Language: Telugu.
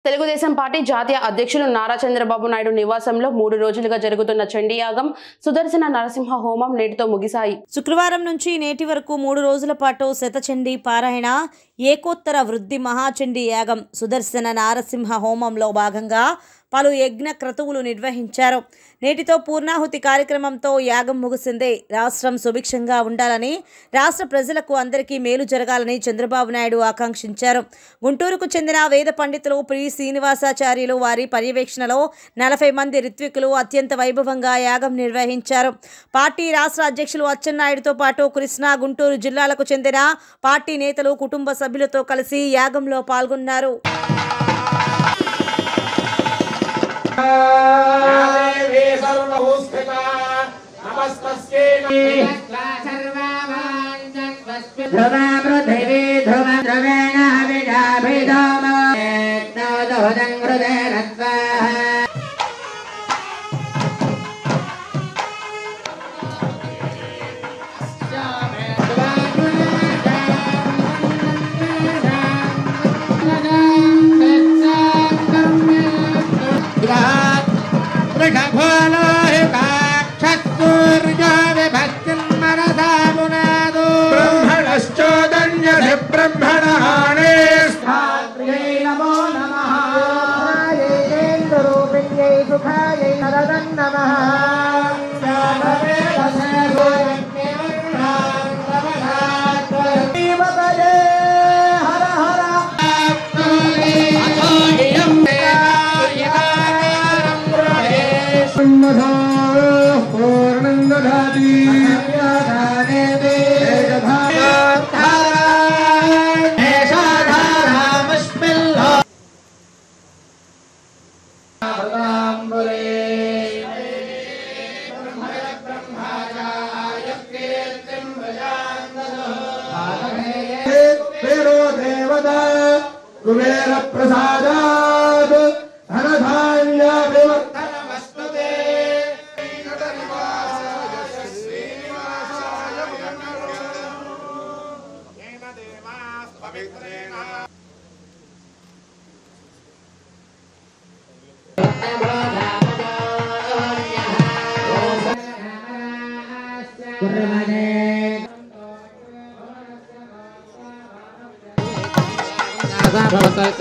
తెలుగుదేశం పార్టీ జాతీయ అధ్యక్షులు నారా చంద్రబాబు నాయుడు నివాసంలో 3 రోజులుగా జరుగుతున్న చండీయాగం సుదర్శన నరసింహ హోమం నేటితో ముగిశాయి. శుక్రవారం నుంచి నేటి వరకు 3 రోజుల పాటు శతచండీ పారాయణ, ఏకోత్తర వృద్ధి మహాచండీ యాగం, సుదర్శన నరసింహ హోమంలో భాగంగా పలు యజ్ఞ క్రతువులు నిర్వహించారు. నేటితో పూర్ణాహుతి కార్యక్రమంతో యాగం ముగిసింది. రాష్ట్రం సుభిక్షంగా ఉండాలని, రాష్ట్ర ప్రజలకు అందరికీ మేలు జరగాలని చంద్రబాబు నాయుడు ఆకాంక్షించారు. గుంటూరుకు చెందిన వేద పండితులు ప్రి శ్రీనివాసాచార్యులు వారి పర్యవేక్షణలో 40 మంది ఋత్వికులు అత్యంత వైభవంగా యాగం నిర్వహించారు. పార్టీ రాష్ట్ర అధ్యక్షులు అచ్చెన్నాయుడుతో పాటు కృష్ణా, గుంటూరు జిల్లాలకు చెందిన పార్టీ నేతలు కుటుంబ సభ్యులతో కలిసి యాగంలో పాల్గొన్నారు. कुबेर प्रसादात् धनधान्य विवर्धनमस्तुते निवासाय श्रीनिवासाय येन देवाः पवित्रेण भवतः